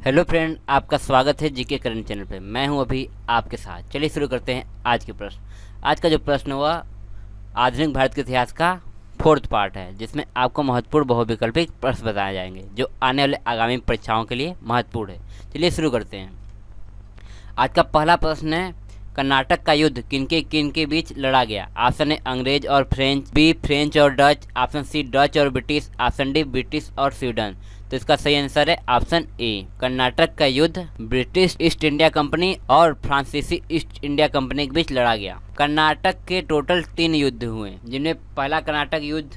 Hello friend, आपका स्वागत है जीके करंट चैनल पे। मैं हूं अभी आपके साथ। चलिए शुरू करते हैं आज के प्रश्न। आज का जो प्रश्न हुआ आधुनिक भारत के इतिहास का फोर्थ पार्ट है, जिसमें आपको महत्वपूर्ण बहुविकल्पिक प्रश्न बताए जाएंगे जो आने वाले आगामी परीक्षाओं के लिए महत्वपूर्ण है। चलिए शुरू करते हैं। आज का पहला प्रश्न है, कर्नाटक का युद्ध किन के बीच लड़ा गया? ऑप्शन ए अंग्रेज और फ्रेंच, बी फ्रेंच और डच, ऑप्शन सी डच और ब्रिटिश, ऑप्शन डी ब्रिटिश और स्वीडन। तो इसका सही आंसर है ऑप्शन ए। कर्नाटक का युद्ध ब्रिटिश ईस्ट इंडिया कंपनी और फ्रांसीसी ईस्ट इंडिया कंपनी के बीच लड़ा गया। कर्नाटक के टोटल 3 युद्ध हुए, जिनमें पहला कर्नाटक युद्ध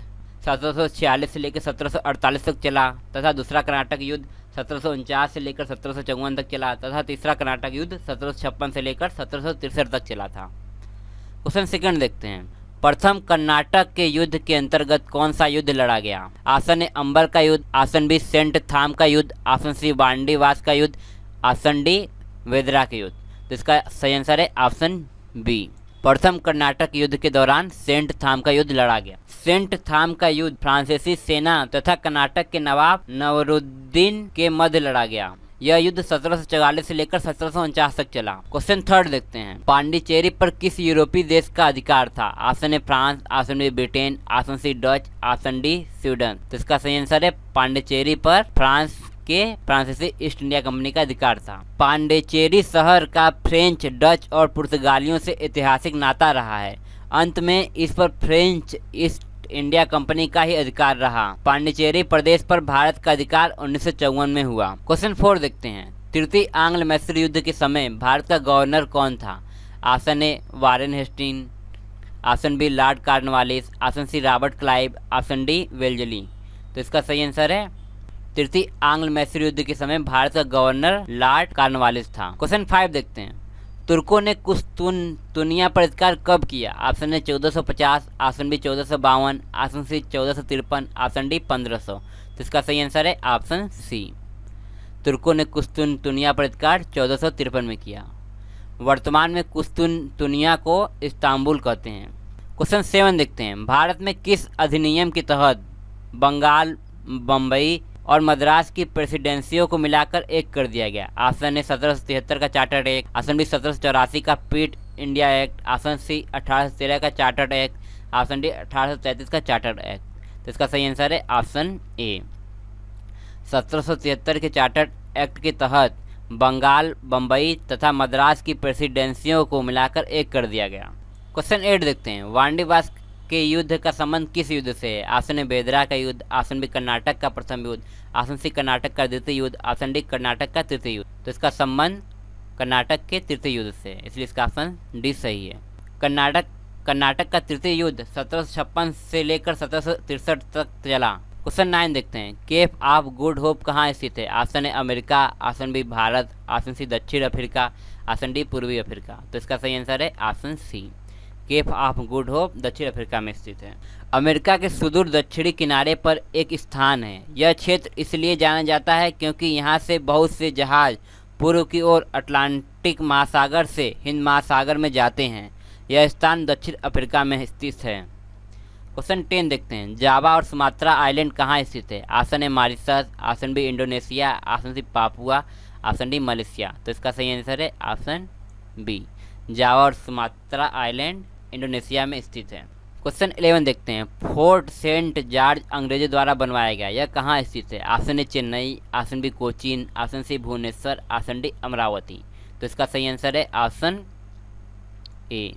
1746 से लेकर 1748 तक चला, तथा दूसरा कर्नाटक युद्ध 1749 से लेकर 1754 तक चला, तथा तीसरा कर्नाटक युद्ध 1756 से लेकर 1763 तक चला था। क्वेश्चन सेकंड देखते हैं। प्रथम कर्नाटक के युद्ध के अंतर्गत कौन सा युद्ध लड़ा गया? ऑप्शन ए अंबर का युद्ध, ऑप्शन बी सेंट थाम का युद्ध, ऑप्शन सी वांडीवास का युद्ध, ऑप्शन डी वेदरा का युद्ध। तो इसका सही आंसर है ऑप्शन बी। प्रथम कर्नाटक युद्ध के दौरान सेंट थाम का युद्ध लड़ा गया। सेंट थाम का युद्ध फ्रांसीसी सेना तथा कर्नाटक के नवाब नवरुद्दीन के मध्य लड़ा गया। यह युद्ध 1744 से लेकर 1749 तक चला। क्वेश्चन थर्ड देखते हैं। पांडिचेरी पर किस यूरोपीय देश का अधिकार था? Option A France, option B Britain, option C Dutch, option D Sweden. तो इसका सही आंसर है पांडिचेरी पर फ्रांस के फ्रांसीसी ईस्ट इंडिया कंपनी का अधिकार था। पांडिचेरी शहर का फ्रेंच, डच और पुर्तगालियों से ऐतिहासिक नाता रहा है। अंत में इस पर फ्रेंच ईस्ट इंडिया कंपनी का ही अधिकार रहा। पांडिचेरी प्रदेश पर भारत का अधिकार 1954 में हुआ। क्वेश्चन 4 देखते हैं। तृतीय आंग्ल मैसूर युद्ध के समय भारत का गवर्नर कौन था? Option A Warren Hasting, option B Lord Cornwallis, option C Robert Clive, option D Wellesley. तो इसका सही आंसर है तृतीय आंग्ल मैसूर युद्ध के समय भारत का गवर्नर लॉर्ड कॉर्नवालिस था। क्वेश्चन 5 देखते हैं। तुर्कों ने कुस्तुनिया पर अधिकार कब किया? Option A 1450, option B 1452, option C 1453, option D 1500। तो इसका सही आंसर है ऑप्शन सी। तुर्कों ने कुस्तुनिया पर अधिकार 1453 में किया। वर्तमान में कुस्तुनिया को इस्तांबुल कहते हैं। क्वेश्चन 7 देखते हैं। भारत में किस अधिनियम के तहत बंगाल, बम्बई और मद्रास की प्रेसिडेंसियों को मिलाकर एक कर दिया गया? ऑप्शन ए 1773 का चार्टर्ड एक्ट, ऑप्शन बी 1784 का पीट इंडिया एक्ट, ऑप्शन सी 1813 का चार्टर्ड एक्ट, ऑप्शन डी 1833 का चार्टर्ड एक्ट। तो इसका सही आंसर है ऑप्शन ए। 1773 के चार्टर्ड एक्ट के तहत बंगाल, बम्बई तथा मद्रास की प्रेसिडेंसियों को मिलाकर एक कर दिया गया। क्वेश्चन 8 देखते हैं। वांडीवास के युद्ध का संबंध किस युद्ध से है? ऑप्शन ए बेदरा का युद्ध, ऑप्शन बी कर्नाटक का प्रथम युद्ध, ऑप्शन सी कर्नाटक का द्वितीय युद्ध, ऑप्शन डी कर्नाटक का तृतीय युद्ध। तो इसका संबंध कर्नाटक के तृतीय युद्ध से है, इसलिए इसका ऑप्शन डी सही है। कर्नाटक का तृतीय युद्ध 1756 से लेकर 1763 तक चला। क्वेश्चन 9 देखते हैं। केप ऑफ गुड होप कहाँ स्थित है? Option A America, option B Bharat, option C दक्षिण अफ्रीका, ऑप्शन डी पूर्वी अफ्रीका। तो इसका सही आंसर है option C. Cape of Good Hope दक्षिण अफ्रीका में स्थित है। अमेरिका के सुदूर दक्षिणी किनारे पर एक स्थान है। यह क्षेत्र इसलिए जाना जाता है क्योंकि यहाँ से बहुत से जहाज पूर्व की ओर अटलांटिक महासागर से हिंद महासागर में जाते हैं। यह स्थान दक्षिण अफ्रीका में स्थित है। क्वेश्चन 10 देखते हैं। जावा और सुमात्रा आइलैंड कहाँ स्थित है? Option A Mauritius, option B Indonesia, option C Papua, option D Malaysia. तो इसका सही आंसर है ऑप्शन बी। जावा और सुमात्रा आइलैंड इंडोनेशिया में स्थित है। क्वेश्चन 11 देखते हैं। फोर्ट सेंट जॉर्ज अंग्रेजों द्वारा बनवाया गया, यह कहाँ स्थित है? Option A Chennai, option B Cochin, option C Bhubaneswar, option D Amravati. तो इसका सही आंसर है option A.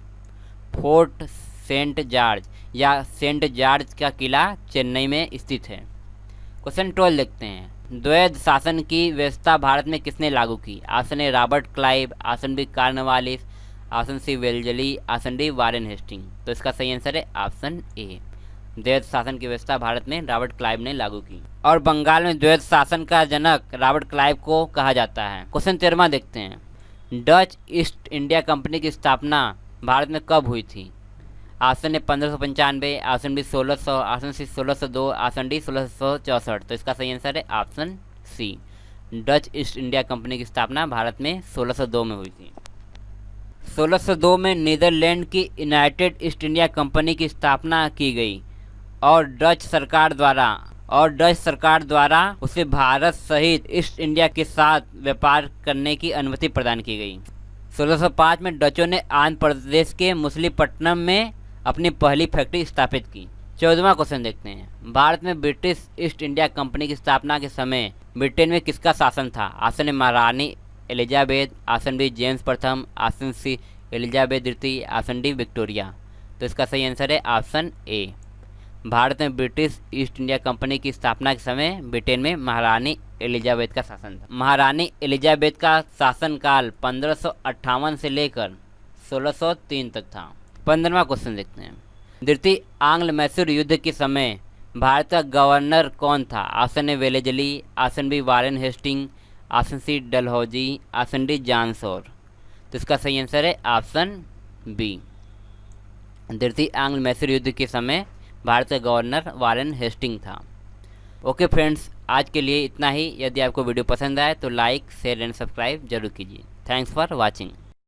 Fort Saint George या सेंट जॉर्ज का किला चेन्नई में स्थित है। क्वेश्चन 12 देखते हैं। द्वैध शासन की व्यवस्था भारत में किसने लागू की? Option A Robert Clive, option B Cornwallis, option C Wellesley, option D Warren Hasting. तो इसका सही आंसर है ऑप्शन ए। द्वैध शासन की व्यवस्था भारत में रॉबर्ट क्लाइव ने लागू की। और बंगाल में द्वैध शासन का जनक रॉबर्ट क्लाइव को कहा जाता है। क्वेश्चन 13 देखते हैं। डच ईस्ट इंडिया कंपनी की स्थापना भारत में कब हुई थी? Option A 1595, option B 1600, option C 1602, option D 1664। तो इसका सही आंसर है option C. Dutch East India Company की स्थापना भारत में 1602 में हुई थी। 1602 में नीदरलैंड की यूनाइटेड ईस्ट इंडिया कंपनी की स्थापना की गई और डच सरकार द्वारा और डच सरकार द्वारा उसे भारत सहित ईस्ट इंडिया के साथ व्यापार करने की अनुमति प्रदान की गई। 1605 में डचों ने आंध्र प्रदेश के मछलीपट्टनम में अपनी पहली फैक्ट्री स्थापित की। 14वां क्वेश्चन देखते हैं। भारत में ब्रिटिश ईस्ट इंडिया कंपनी की स्थापना के समय ब्रिटेन में किसका शासन था? ऑप्शन ए महारानी एलिजाबेथ, ऑप्शन बी जेम्स प्रथम, ऑप्शन सी एलिजाबेथ द्वितीय, ऑप्शन डी विक्टोरिया। तो इसका सही आंसर है ऑप्शन ए। भारत में ब्रिटिश ईस्ट इंडिया कंपनी की स्थापना के समय ब्रिटेन में महारानी एलिजाबेथ का शासन था। महारानी एलिजाबेथ का शासनकाल 1558 से लेकर 1603 तक था। 15वां क्वेश्चन देखते हैं। द्वितीय आंग्ल मैसूर युद्ध के समय भारत का गवर्नर कौन था? Option A Wellesley, option B Warren Hasting, option C Dalhousie, option D John Shore. तो इसका सही आंसर है ऑप्शन बी। द्वितीय आंग्ल मैसूर युद्ध के समय भारत का गवर्नर वारेन हेस्टिंग था। ओके फ्रेंड्स, आज के लिए इतना ही। यदि आपको वीडियो पसंद आए तो लाइक, शेयर एंड सब्सक्राइब जरूर कीजिए। Thanks for watching.